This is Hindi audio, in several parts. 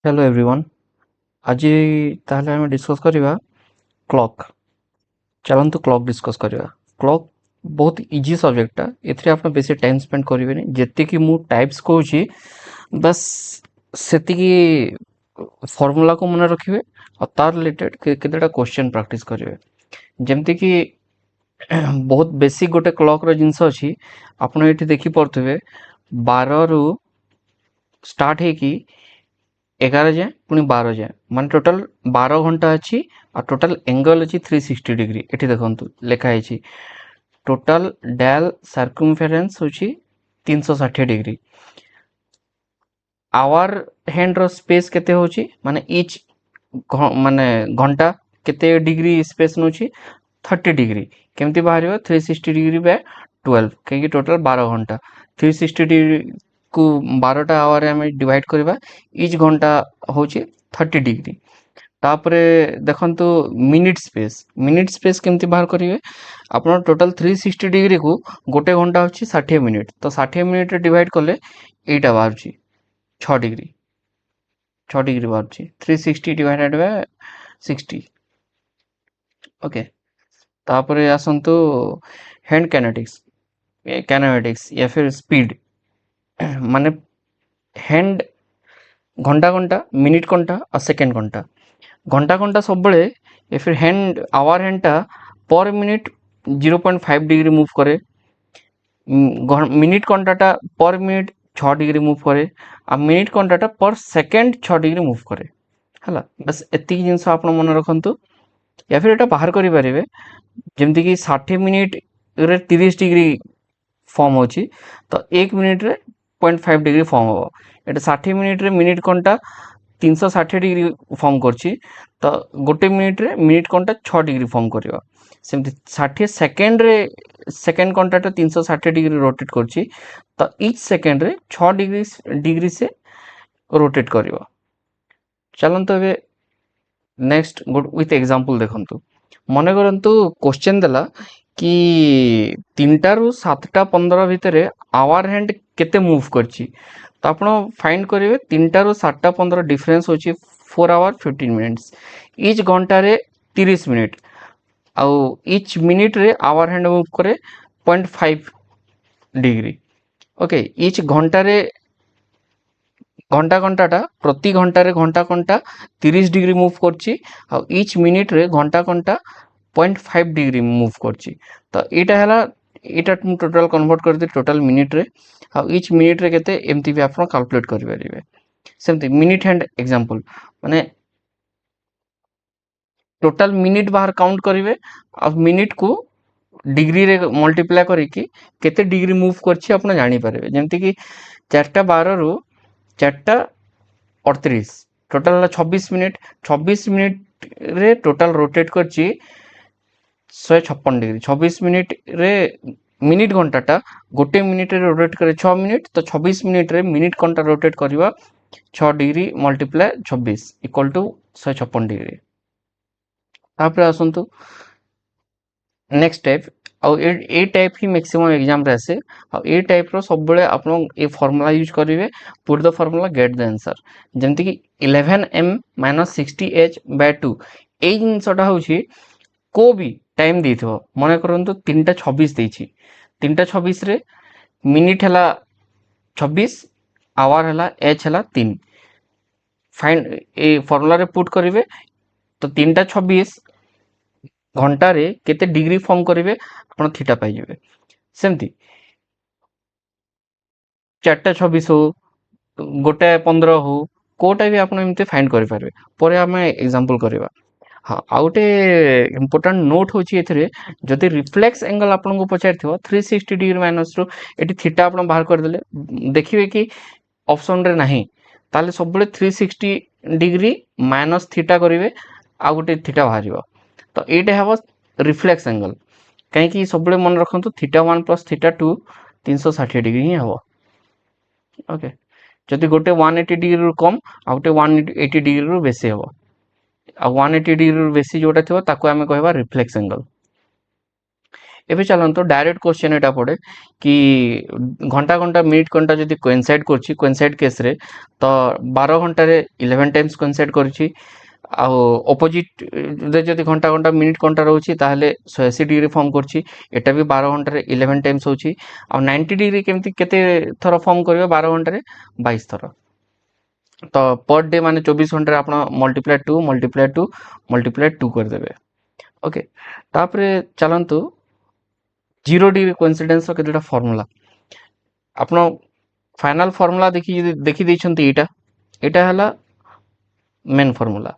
Hello everyone. आज ताहले आम डिस्कस करवा क्लॉक। चलतु क्लॉक डिस्कस करवा। क्लॉक बहुत इजी सब्जेक्टा। एथिरे आप बेसी टाइम स्पेंड करेंगे जी कि मु टाइप्स कहूँ बस सेतिकी फॉर्मूला को मन रखिए और तार रिलेटेड केतेटा क्वेश्चन प्रैक्टिस करेंगे जमती कि बहुत बेसिक गोटे क्लॉक रो जिनस अच्छी आपड़ ये देखी पड़े 12 रु स्टार्ट है कि 11 जाए पुणी 12 जाए मान टोटल 12 घंटा अच्छी और टोटल एंगल अच्छी 360 डिग्री। ये देखो लिखाई टोटल डैल सर्कमफेरेन्स हूँ 360 डिग्री। आवर हैंड रो स्पेस केते होची माने इच माने घंटा केते डिग्री स्पेस नोची 30 डिग्री। केमती बाहर 360 डिग्री बाय 12 कहीं टोटल 12 घंटा 360 डिग्री को 12टा आवर आम डिवाइड करवा इच घंटा होची 30 डिग्री। तापरे देखंतु मिनिट स्पेस केमती बाहर करेंगे आप टोटल 360 डिग्री को गोटे घंटा होची 60 मिनिट तो 60 मिनिट डिवाइड कले एटा बाहर 6 डिग्री 6 डिग्री बाहर 360 डिवाइडेड बाय 60। ओके तापरे आसंतु हैंड कैनेमेटिक्स या फिर स्पीड माने हैंड घंटा घंटा मिनिट घंटा और सेकेंड घंटा घंटा घंटा सब बड़े या फिर हैंड आवर हैंडटा पर मिनिट 0.5 डिग्री मुव करे। मिनिट घंटाटा पर मिनिट 6 डिग्री मुव करे और मिनिट घंटाटा पर सेकेंड 6 डिग्री मुव करे है। बस एतिक जिनस आप मन रखु या फिर एटा बाहर करें जमती कि 60 मिनिट रे 30 डिग्री फॉर्म होची तो 1 मिनिट रे 0.5 डिग्री फॉर्म हम एटा 60 मिनिट रे मिनिट घंटा 360 डिग्री फॉर्म करछि तो गोटे मिनिट रे मिनिट घंटा 6 डिग्री फॉर्म करिवा। सेमती 60 सेकेंड रे सेकेंड घंटाटा 360 डिग्री रोटेट करछि तो इच सेकेंड रे 6 डिग्री से रोटेट करिवा। चलंतु एबे नेक्स्ट विथ एग्जांपल देखंतु मन करंतु क्वेश्चन देला कि 3टा रु 7टा 15 भितर आवर हैंड केते मूव करछि तो आप फाइंड करेंगे 3टा रु 7टा 15 डिफरेंस होची 4 आवर 15 मिनिट्स इच घंटा रे 30 मिनिट आउ इच मिनिट रे आवर हैंड मूव करे 0.5 डिग्री। ओके इच घंटा रे घंटा घंटाटा प्रति घंटा रे घंटा घंटा 30 डिग्री मूव करछि आ इच मिनिट रे घंटा घंटा 0.5 डिग्री मूव करछि तो एटा हला एटा टोटल कन्वर्ट कर दे टोटल मिनिट रे आ इच मिनिट रे केते एमती भी आपण कैलकुलेट करि परिबे। सेमती मिनिट हैंड एग्जांपल माने टोटल मिनिट बाहर काउंट करिवे आ मिनिट को डिग्री रे मल्टीप्लाई करिकि केते डिग्री मूव करछि आपण जानि परिबे जेमति कि 4टा 12 रु 4टा 38 टोटल 26 मिनिट 26 मिनिट रे टोटल रोटेट करछि 156 डिग्री 26 मिनिट रे मिनिट घंटाटा गोटे मिनिट रे रोटेट करे 6 मिनिट तो 26 मिनिट रे मिनिट घंटा रोटेट करवा 6 degree multiply 26 equal to 156 degree. तापर आसंतु नेक्स्ट टाइप ए टाइप ही मैक्सिमम एग्जाम रे आसे ए टाइप रो सब बेले आपण ए फार्मूला यूज करिवे put the formula get the answer जेमति कि 11m - 60h / 2 ए जिनसटा होची को भी टाइम देथिबो मन करंतु 3टा 26 देछि 3टा 26 रे मिनिट हला 26 आवर हला एच हला 3 फाइंड ए फार्मूला रे पुट करिवे तो 3टा 26 घंटा रे केते डिग्री फॉर्म करिवे आपण थीटा पाई जेबे। सेमती 4टा 26 हो गोटे 15 हो कोटा भी आपण एमते फाइंड करि पारबे परे हमें एग्जांपल करबा। हाँ आउटे इम्पोर्टेंट नोट होची एथिरे जदि रिफ्लेक्स एंगल आपन को पचारथिबो 360 degree minus rho eighty theta आपन बाहर कर देले देखिबे कि ऑप्शन रे नाही ताले सब बेले 360 डिग्री माइनस थीटा करिवे आ गोटे थीटा बाहरिबो तो एटा हबो रिफ्लेक्स एंगल कहीं कि सब बेले मन रखंतु थीटा 1 + थीटा 2 360 डिग्री ही हबो। ओके जदि गोटे 180 डिग्री रु कम आ गोटे 180 डिग्री रु बेसी हबो आ 180 डिग्री रु बेसी जोटा थिबो ताको हमें कहबा रिफ्लेक्स एंगल। ଏବେ ଚାଲନ୍ତୁ ଡାଇରେକ୍ଟ କ୍ୱେଶ୍ଚନ୍ ଏଇଟା ପଡ଼େ କି ଘଣ୍ଟା ଘଣ୍ଟା ମିନିଟ୍ ଘଣ୍ଟା ଯଦି କୋଇନସାଇଡ୍ କରୁଛି କୋଇନସାଇଡ୍ କେସ୍ରେ ତ 12 ଘଣ୍ଟାରେ 11 ଟାଇମ୍ସ କୋଇନସାଇଡ୍ କରୁଛି ଆଉ ଅପୋଜିଟ୍ରେ ଯଦି ଘଣ୍ଟା ଘଣ୍ଟା ମିନିଟ୍ ଘଣ୍ଟା ରହୁଛି ତାହେଲେ 180 ଡିଗ୍ରୀ ଫର୍ମ କରୁଛି ଏଟା ବି 12 ଘଣ୍ଟାରେ 11 ଟାଇମ୍ସ ହେଉଛି ଆଉ 90 ଡିଗ୍ରୀ କେମିତି କେତେ ଥର ଫର୍ମ କରିବ 12 ଘଣ୍ଟାରେ 22 ଥର ତ पर डे माने 24 घंटे ଆପଣ मल्टीप्लाई टू କରିଦେବେ ओके तापरे चलंतु 0 डिग्री कोइंसिडेंस केतेटा फार्मूला आपण फाइनल फार्मूला देखि दैछंती एटा हला main formula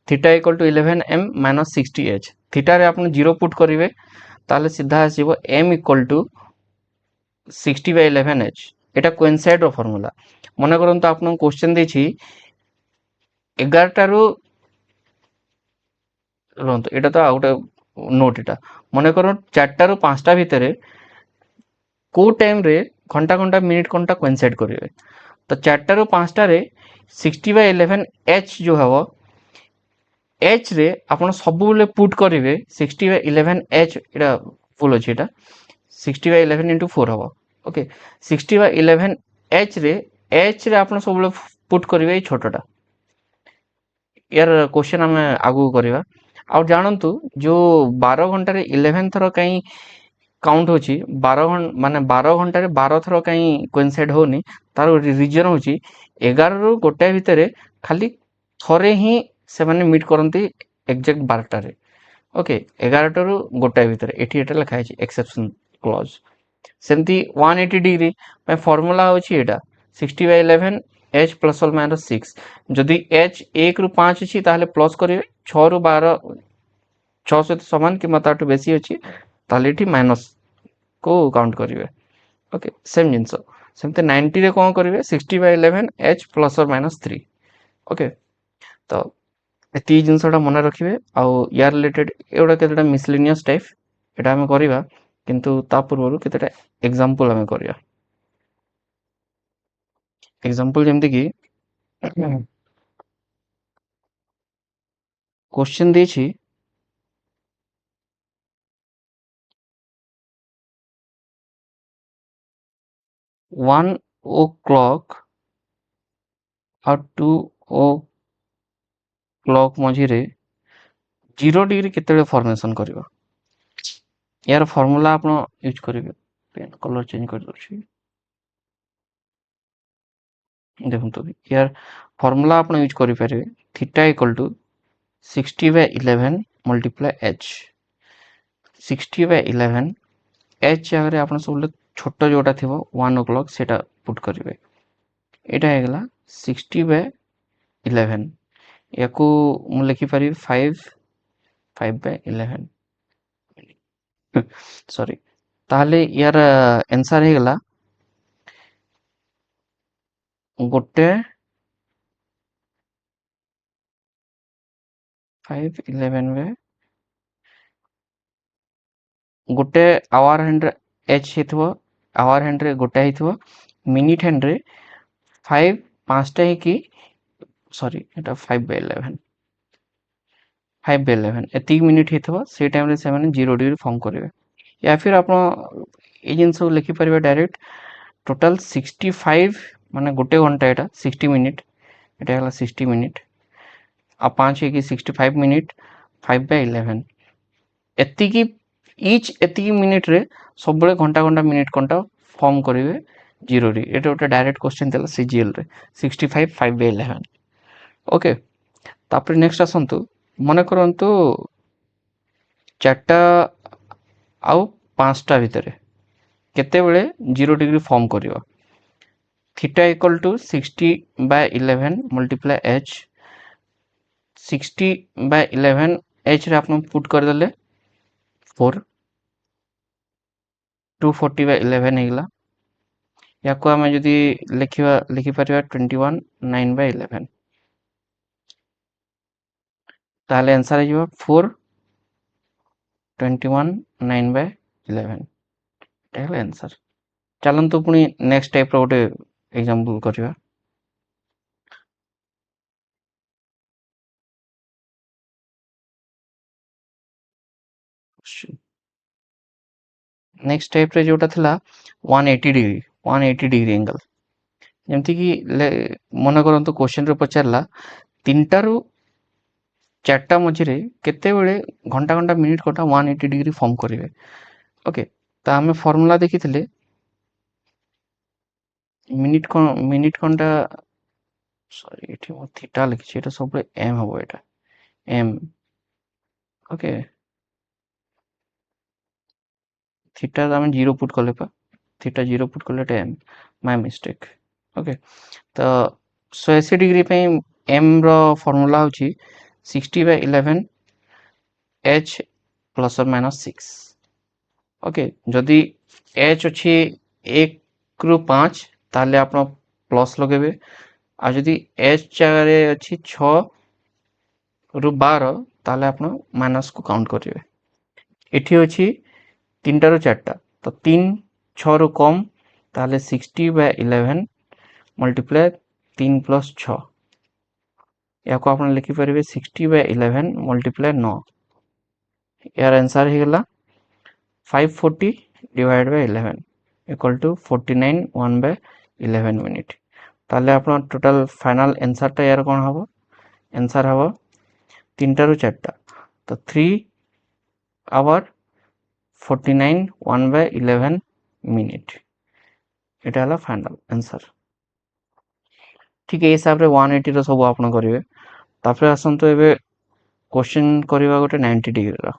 theta equal to 11m minus 60h theta रे आपण 0 पुट करिवे ताले सीधा आसीबो m equal to 60/11h Etah coincide row formula मन करंतु आपण क्वेश्चन देछि 11 टारू रहंतु एटा तो आउट नोट एटा मन कर 4 टारू 5 टा भितरे को टाइम रे घंटा घंटा मिनिट घंटा कोइंसाइड करिवे तो 4 टारू 5 टा रे 60/11h जो हबो h रे आपण सब बेले पुट करिवे 60/11h एटा फुल अछि एटा 60/11 into 4 हबो ओके 60/11h रे h रे आपण सब बेले पुट करिवे छोटटा यार क्वेश्चन हम आगु करिवा आ जानतु जो 12 घंटा रे 11 थरो कहीं काउंट होची 12 घंटा माने 12 घंटा रे 12 थरो कहीं कोइंसाइड होनी तार रीजन होची 11 रु गोटे भितरे खाली थरे ही से माने मीट करंती एग्जैक्ट 12 रे ओके 11 टा रु गोटे भितरे एठी एटा लिखा है एक्सेप्शन क्लॉज सेमती 180 डिग्री पे फार्मूला होची एटा 60/11 h प्लस और माइनस 6 जदि h 1 रु 5 अछि ताहले प्लस करिवे 6 रु 12 6 सहित समान कि ताठू बेसी अछि ताहले एठी माइनस को काउंट करिवे ओके सेम जिंस सेमते 90 रे कोन करिवे 60/11 h प्लस और माइनस 3 ओके तो एती जिनसटा मन रखिवे आउ यार रिलेटेड एडा केतेटा मिसलेनियस टाइप एटा हम करिवा किंतु ता पूर्वरु केतेटा एग्जांपल हम करिया एग्जांपल जेमति कि क्वेश्चन देछि 1 o'clock और 2 o'clock मझिरे 0 डिग्री केतेबेले फॉर्मेशन करिवो यार फार्मूला आपण यूज करिवे पेन कलर चेंज कर दउछि देखुन तो यार फार्मूला आपण यूज करि परिवे theta equal to 60/11 multiply h 60/11 h जगह आपण सब छोट जोटा थिबो 1 o'clock सेटा पुट करिवे एटा हेगला 60/11 याकू मु लिखि पारि 5/11 सॉरी ताहले यार आंसर हेगला गोटे 5/11 में गोटे आवर हैंड एच हेथबो आवर हैंड रे गोटे हेथबो मिनिट हैंड रे 5 पांचटा ही की सॉरी एटा 5/11 एतिक मिनिट हेथबो से टाइम रे से माने 0 डिग्री फॉर्म करिवे या फिर आपण ए जिंस लिखि परिबे डायरेक्ट टोटल 65 माने गोटे घंटा एटा 60 मिनिट एटा हला 60 मिनिट आ 5 है कि 65 मिनिट 5/11 एतिकी इच एतिकी मिनिट रे सब बळे घंटा घंटा मिनिट घंटा फॉर्म करिवे 0 रे एटा ओटा डायरेक्ट क्वेश्चन देला सीजीएल रे 65 5/11 ओके तापर नेक्स्ट आसंतु मने करंतु चारटा आउ पांचटा भितरे केते बेले 0 डिग्री फॉर्म करिवो theta equal to 60/11 multiply h 60/11 h रे आपण पुट कर देले 4 240/11 हेगला याको हमें जदि लिखि परिबा 21 9/11 ताहले आंसर आइबो 4 21 9/11 एटा आंसर चलंतु पुनी नेक्स्ट टाइप रो गोटे एग्जांपल करिवा नेक्स्ट टाइप रे जोटा थिला 180 डिग्री 180 डिग्री एंगल जेमती कि मन करंतु क्वेश्चन रे पचारला तीनटा रु चारटा मझिरे केतेबेले घंटा घंटा मिनिट कटा 180 डिग्री फॉर्म करिवे ओके तो आमे फार्मूला देखिथिले मिनिट घंटा सॉरी एठी मो थीटा लिखिछि एटा सब एम हबो एटा एम ओके थीटा आमे 0 पुट कले पा थीटा 0 पुट कले एटा एम माय मिस्टेक ओके तो 180 डिग्री पे एम रो फार्मूला होची 60/11 h प्लस और माइनस 6 ओके जदि h अछि 1 रु 5 ताले आपण प्लस लगेबे आ जदि h जगह अछि 6 रु 12 ताले आपण माइनस को काउंट करिवे एठी अछि 3 रु 4 तो 3 6 रु कम ताले 60/11 मल्टीप्लाई 3 प्लस 6 या को आपण लिखि परिबे 60/11 मल्टीप्लाई 9 यार आंसर हे गला 540 divide by 11 equal to 49 1/11 minute ताले आपण टोटल फाइनल आंसर टा यार कोन हबो आंसर हबो 3 रु 4 तो 3 आवर 49 1/11 मिनिट एटा हला फाइनल आंसर ठीक है हिसाब रे 180 रो सब आपण करिवे तापर आसंतो एबे क्वेश्चन करबा गोटे 90 डिग्री रो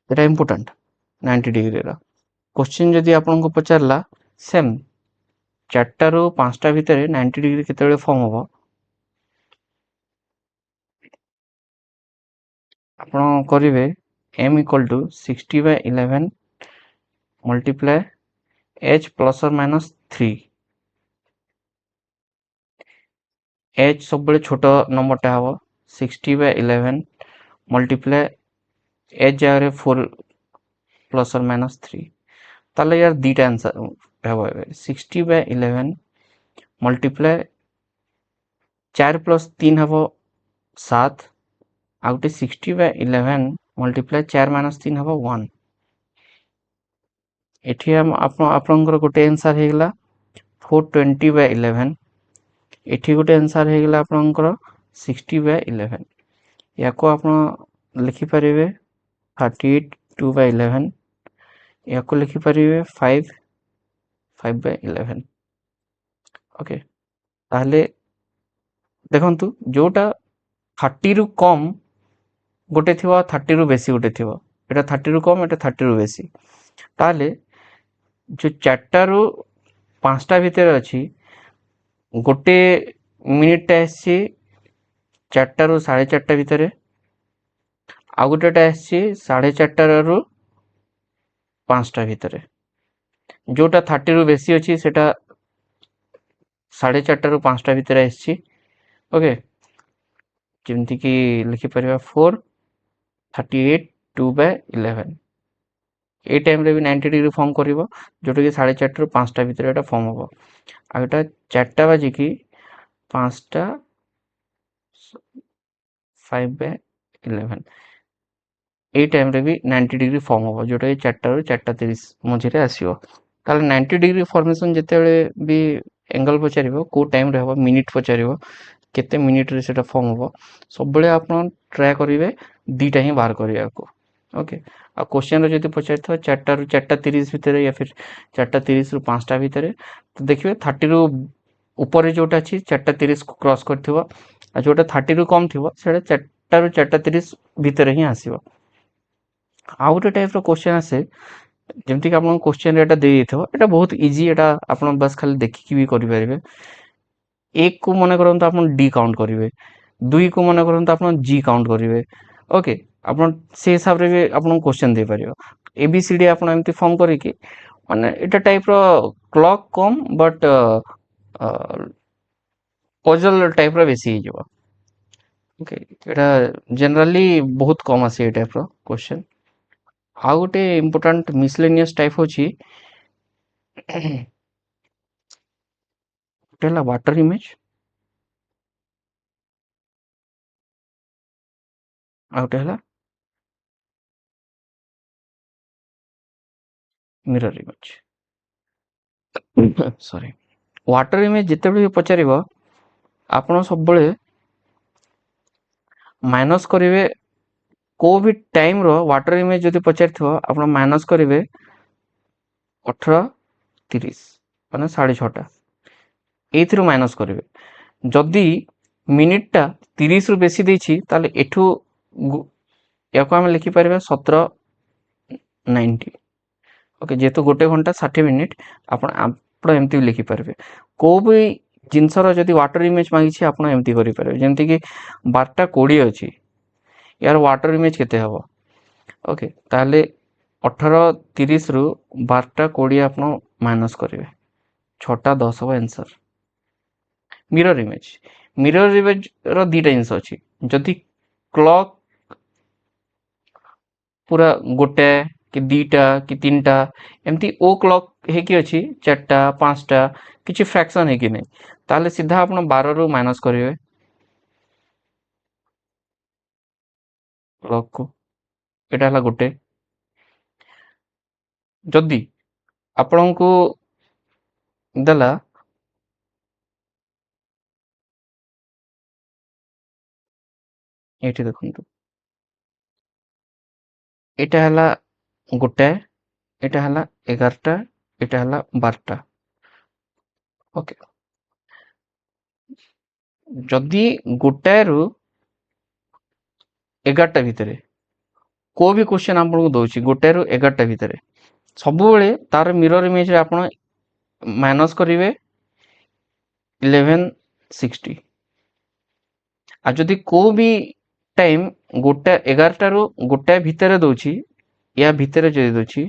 एटा इंपोर्टेंट 90 डिग्री रो क्वेश्चन जदि आपन को पचारला सेम 4टा रो 5टा भितरे 90 डिग्री केतेबेले फॉर्म होबो आपण करिवे m equal to 60/11 multiply h plus और माइनस 3 h सब बळे छोट नंबर टा हबो 60/11 मल्टीप्लाई h जगह 4 प्लस और माइनस 3 ताले यार दीटा आंसर हबो 60/11 मल्टीप्लाई 4 प्लस 3 हबो 7 आ गोटे 60/11 मल्टीप्लाई 4 माइनस 3 हबो 1 एठी हम आपनकर गोटे आंसर हे गेला 420/11 एठी गोटे आंसर हे गेला आपनकर 60/11 याको आपण लिखि परिबे 32/11 याको लिखि परिबे 5/11 ओके ताहले देखंतु जोटा 30 रु कम गोटे थिबा 30 रु बेसी गोटे थिबा एटा 30 रु कम एटा 30 रु बेसी ताहले जो 4टा रु 5टा भितर अछि गोटे मिनिट टा आसी 4टा रु 4:30 भितर आ गोटेटा आसी 4:30 रु 5टा भितर जोटा 30 रु बेसी अछि सेटा 4:30 रु 5टा भितर आसी ओके जेमती कि लिखि परिबा 4 38 2/11 ए टाइम रे भी 90 डिग्री फॉर्म करिवो जोटा कि 4:30 रु 5टा भितर एटा फॉर्म होबो आ एटा 4टा बाजी कि 5टा 5/11 ए टाइम रे भी 90 डिग्री फॉर्म होबो जोटा कि 4टा रु 4:30 मझिरे आसीबो ताले 90 डिग्री फॉर्मेशन जेतेबेले भी एंगल पचारिबो को टाइम रे हबो मिनिट पचारिबो केते मिनिट रे सेटा फॉर्म होबो सब बेले आपण ट्राई करिवे दीटा ही बाहर करिया को ओके आ क्वेश्चन रे जति पचारथो 4टा रु 4:30 भितरे या फिर 4:30 रु 5टा भितरे तो देखिबे 30 रु ऊपर जोटा अछि 4:30 को क्रॉस करथिबो आ जोटा 30 रु कम थिबो सेटा 4टा रु 4:30 भितरे ही आसीबो आ गोटे टाइप रो क्वेश्चन आसे जेमती कि आपन क्वेश्चन एटा दे दिथो एटा बहुत इजी एटा आपन बस खाली देखि भी करि परिबे 1 को मने करंतु आपन डी काउंट करिवे 2 को मने करंतु आपन जी काउंट करिवे ओके आपन से हिसाब रे भी आपन क्वेश्चन दे परिबो एबीसीडी आपन एमती फॉर्म करि कि माने एटा टाइप रो क्लॉक कम बट पजल टाइप रो बेसी हिजबो ओके एटा जनरली बहुत कम आसे ए टाइप रो क्वेश्चन आ गोटे इंपोर्टेंट मिसलेनियस टाइप होची टेला वाटर इमेज आ गोटे हला mirror image sorry water image जितेबाला भी पचार आपण सब माइनस करेंगे को भी टाइम रो वाटर इमेज जदि पचार आप माइनस करेंगे 18:30 माने 6:30 एथि माइनस करेंगे जदि मिनिटा 30 रु बेसी देछि ताले एठू या को हम लिखिपार 17:90 ओके जेहेतु गोटे घंटा 60 मिनिट आप एमती भी लिखिपारे को भी जिनसर जदि वाटर इमेज मांगी आप एमती करेंगे जमती कि 12:20 अच्छी यार वाटर इमेज केते हम ओके ताले 18:30 रु 12:20 आप माइनस करेंगे 6:10 हम आंसर मिरर इमेज रो दीटा जिनस अच्छी जदि क्लॉक पूरा गोटे कि दीटा कि तीन टा एमती ओ क्लॉक हेकी अच्छी 4टा 5टा किसी फ्रैक्शन है कि नहीं ताले सीधा आप 12 रु माइनस करेंगे क्लॉक को एटा हला गोटे जदि आपण को देला ये देखो एटा हला गोटे एटा हला 11टा एटा हला 12टा ओके जदि गोटाए रु 11टा भितर को भी क्वेश्चन आपको दौर गोटाए रु 11टा भितर सब तार मिरर इमेज आप माइनस करेंगे 1160 आ जदि को भी टाइम गोटा 11टा रु गोटाए भितर दौची या भितर जदि दौची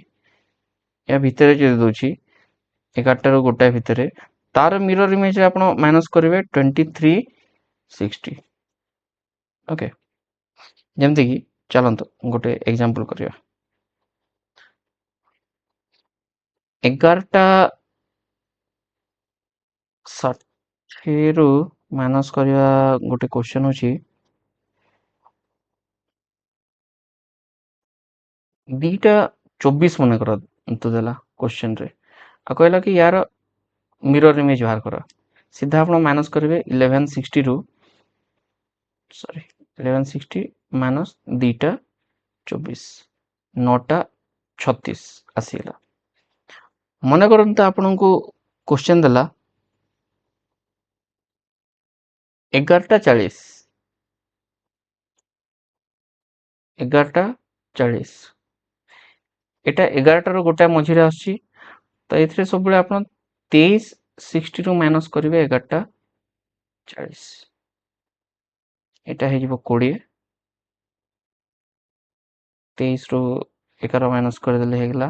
या भितर जदि दौची 11टा रु गोटाए भितर तार मिरर इमेज आप माइनस करेंगे 2360 ओके जमती कि चलते गोटे एग्जांपल करिया 11टा 60 रु माइनस करिया गोटे क्वेश्चन अछि दीटा 24 मन कर तो देला क्वेश्चन रे आ कहला कि यार मिरर इमेज बाहर कर सीधा आप माइनस करेंगे 1160 रु सॉरी 1160 माइनस दीटा 24 9टा 36 आसीगला मन करते आपण को क्वेश्चन देला 11:40 11:40 एटा 11टा रु गोटा मझिरे आछि तो ये सब आप 2360 रु माइनस करेंगे 11:40 एटा हो 20 23 रु 11 माइनस करदेले हेगला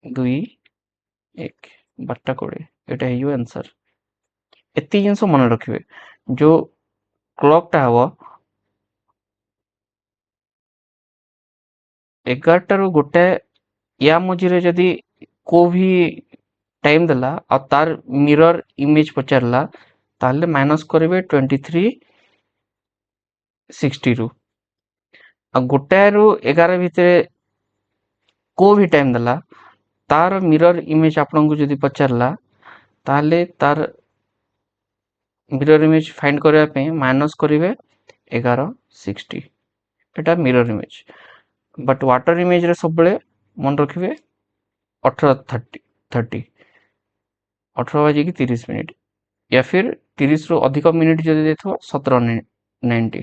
2 1 12:20 एटा हो आंसर एति जिनस मन रखिए जो क्लॉक टा हम 11टा रु गोटे या मझिरे जदि को भी टाइम देला और तार मिरर इमेज पचारला ताले माइनस करेंगे 2360 रु आ गोटाए रु 11 भितर को भी टाइम देला तार मिरर इमेज आपन को जदि पचारला ताले तार मिरर इमेज फाइंड करबा पे माइनस करेंगे 1160 एटा mirror image but water image रे सब मन रखिए 18:30 18 बजे की 30 मिनिट या फिर 30 रु अधिक मिनिट जदि देथो 17:90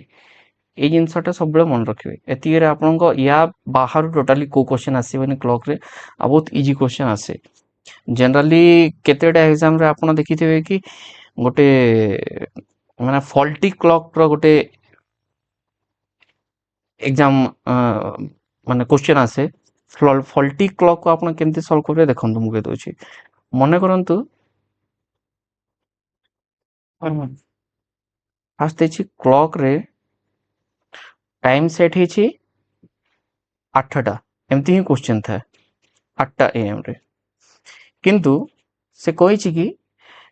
ये जिनसटा सब मन रखिए एति आपण या बाहर टोटाली को क्वेश्चन आसबनी क्लॉक रे आ बहुत इजी क्वेश्चन आसे जनरली केतेटा एग्जाम रे आपण देखिथिबे कि गोटे माने फॉल्टी क्लॉक रो गोटे एग्जाम माने क्वेश्चन आसे फॉल्टी क्लॉक को आपण केमती सॉल्व करबे देखंतु मु के दोछि मने करंतु फास्ट देछि क्लॉक रे टाइम सेट हेछि 8टा एमती ही क्वेश्चन था 8टा AM रे किंतु से कहिछि कि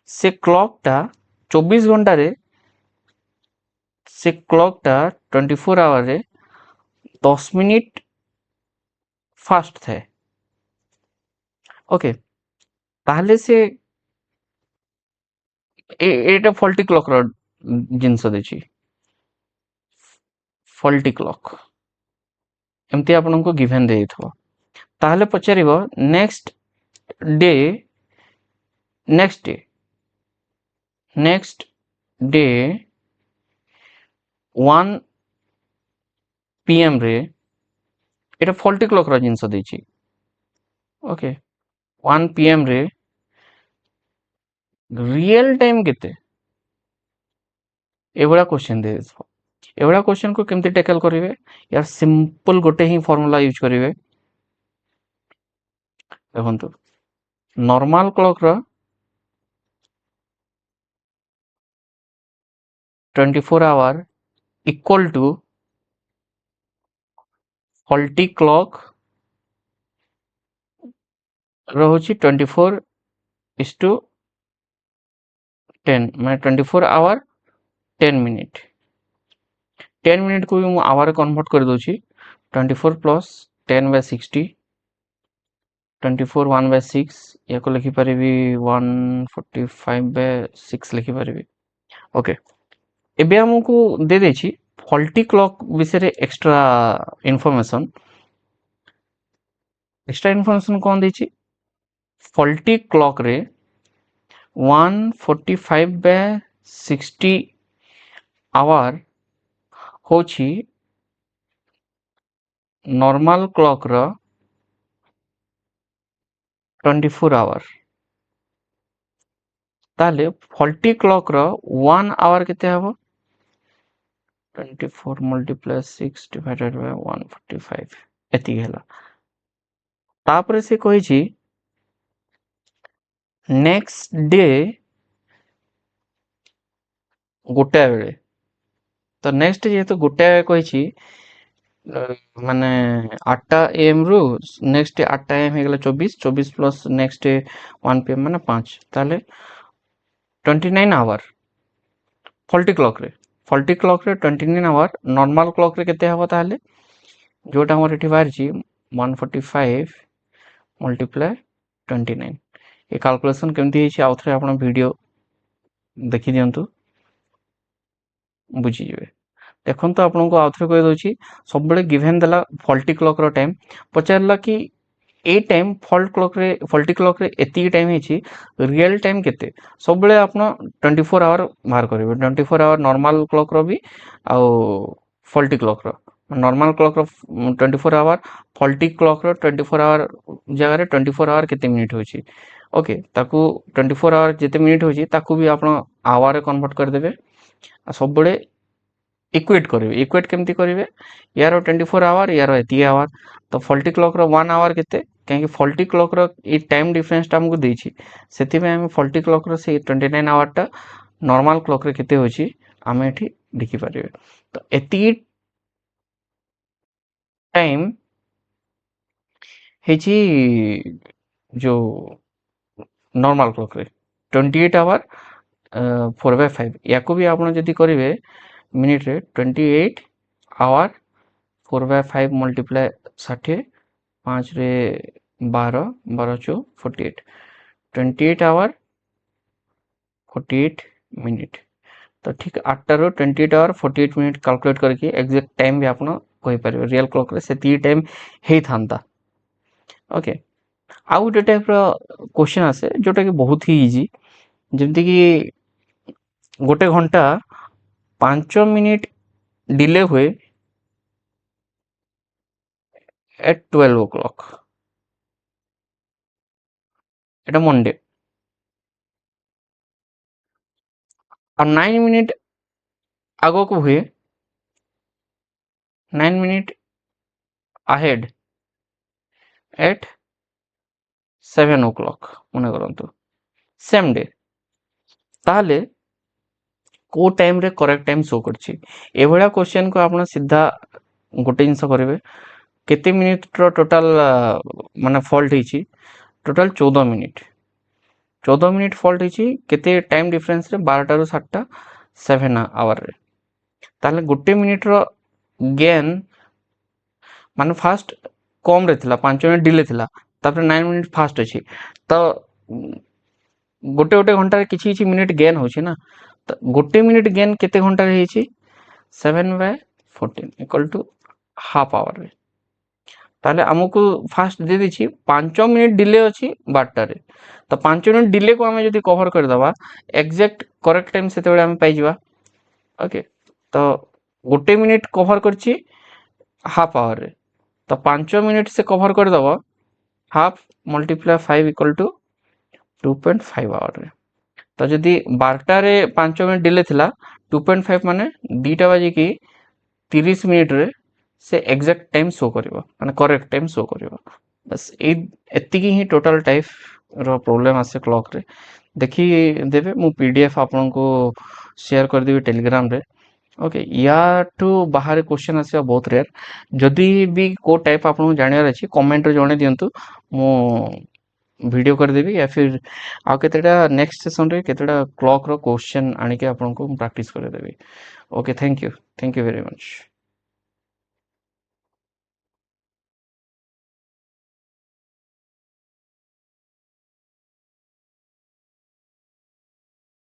से क्लॉक टा 24 घंटा रे से क्लॉक टा 24 आवर रे 10 मिनिट फास्ट थाए ओके ताहले से एटा फल्टी क्लॉक रो जिनस देछि फल्टी क्लॉक एमती आपनको गिवन देइथो ताहले पचारिबो day next day next day 1 PM रे एटा फल्टी क्लॉक रो जिनस देछि ओके 1 पीएम रे रियल टाइम केते एवढा क्वेश्चन दे देथो एवढा क्वेश्चन को केमती टैकल करिवे यार सिंपल गोटे ही फार्मूला यूज करिवे देखंतु नॉर्मल क्लॉक रो 24 hour equal to faulty clock रहुछि 24:10 माने 24 आवर 10 मिनिट 10 मिनिट को भी मु आवर कन्वर्ट कर दोछि 24 प्लस 10 बाय 60 24 1 बाय 6 या को लिखि परिबी 145 बाय 6 लिखि परिबी ओके एबे हमकु दे देछि फल्टी क्लॉक विषय एक्स्ट्रा इन्फॉर्मेशन कौन देछि फल्टी क्लॉक रे 145 बाय 60 आवर होछि नॉर्मल क्लॉक रो 24 आवर ताले फल्टी क्लॉक रो 1 आवर केते हबो 24 मल्टीप्लाई 6 डिवाइडेड बाय 145 एति गेला तापरे से कहि छी नेक्स्ट डे गोटे बेले तो नेक्स्ट जेहेतु गोटे कहि छी माने 8टा एम रु नेक्स्ट 8टा एम हे गेला 24 24 प्लस नेक्स्ट 1 पीएम माने 5 ताले 29 आवर फल्टी क्लॉक रे 29 आवर नॉर्मल क्लॉक रे केते हबो ताले जोटा हमर एठी बाहर छी 145 मल्टीप्लाई 29 ये कैलकुलेशन केमती हेछि आउथरे आपण वीडियो देखि दियंतु बुझी जिवे देखो तो आपको आउथरे कह दूसरी सब बड़े गिवन देला फल्टी क्लॉक रो टाइम पचारला कि ए टाइम फल्टी क्लॉक रे एती टाइम हेछि रियल टाइम केते सब बड़े आपण 24 आवर बाहर करिवे 24 आवर नॉर्मल क्लॉक रो भी आ फल्टी क्लॉक रो नॉर्मल क्लॉक रो 24 आवर फल्टी क्लॉक रो 24 आवर जगह रे 24 आवर केते मिनिट होछि ओके ताकू 24 आवर जेते मिनिट होछि ताकू भी आपण आवर रे कन्वर्ट कर देबे आ सब बड़े इक्वेट करेंगे इक्वेट केमती करेंगे यार 24 आवर यार एती आवर तो फल्टी क्लॉक रो 1 आवर केते कहीं फल्टी क्लॉक रो ये टाइम डिफरेंस टा हमको देछि सेति में हम फल्टी क्लॉक रो से 29 आवर टा नॉर्मल क्लॉक रे केते होछि आमे एठी देखि पारिबे तो एती टाइम हेछि जो नॉर्मल क्लॉक रे 28 आवर 4/5 याको भी आपण जदी करिवे मिनिट रे 28 आवर 4/5 मल्टीप्लाई 60 5 रे 12 12 चो 48 28 आवर 48 मिनिट तो ठीक 8 रो 28 आवर 48 मिनिट कैलकुलेट करके एग्जैक्ट टाइम भी आपण कहि परिबे रियल क्लॉक रे सेती टाइम हेई थांता ओके आउ गोटे टाइप रो क्वेश्चन आसे जोटा कि बहुत ही इजी जेमति कि गोटे घंटा 5 मिनिट डिले हुए एट 12 o'clock এটা মন্ডে আর 9 মিনিট ଆଗକୁ ହୁଏ 9 ମିନିଟ୍ ahead at 7 o'clock ମନେ କରନ୍ତୁ ସେମ୍ ଡେ ତାହେଲେ କୋଉ ଟାଇମ ରେ କରେକ୍ଟ ଟାଇମ ଶୋ କରୁଛି ଏଭଳିଆ क्वेश्चन को ଆପଣ ସିଧା ଗୋଟେ ଜିନିଷ କରିବେ କେତେ ମିନିଟ ର ଟୋଟାଲ ମାନେ ଫଲ୍ଟ ହେଇଛି ଟୋଟାଲ 14 ମିନିଟ 14 मिनिट फॉल्ट होची केते टाइम डिफरेंस रे 12 टा रो 7 टा 7 आवर रे ताले गोटे मिनिट रो गेन माने फास्ट कम रे थिला 5 मिनिट डिले थिला तापर 9 मिनिट फास्ट अछि तो गोटे गोटे घंटा रे किछि किछि मिनिट गेन होछि ना तो गोटे मिनिट गेन केते घंटा रे हेछि 7/14 इक्वल टू हाफ आवर रे ताले हमकु फास्ट दे देछि 5 मिनिट डिले अछि 12 रे तो 5 मिनिट डिले को हमें जदि कवर कर दबा एग्जैक्ट करेक्ट टाइम सेते बेले हम पाइ जिबा ओके तो गोटे मिनिट कवर करछि हाफ आवर रे तो 5 मिनिट से कवर कर दबा half multiply 5 equal to 2.5 hour रे तो जदि 12 रे 5 मिनिट डिले थिला 2.5 माने 2टा बाजी की 30 मिनिट रे से एग्जैक्ट टाइम शो करिवो माने करेक्ट टाइम शो करिवो बस एतिकी ही टोटल टाइप रो प्रॉब्लम आसे क्लॉक रे देखि देबे मु पीडीएफ आपन को शेयर कर देबी टेलीग्राम रे ओके या टू बाहर क्वेश्चन आसे बहुत रेयर जदि भी को टाइप आपन जानियार अछि कमेंट रे जणे दियंतु मु वीडियो कर देबी या फिर आ केतेटा नेक्स्ट सेशन रे केतेटा क्लॉक रो क्वेश्चन आनि के आपन को प्रैक्टिस कर देबी okay thank you very much.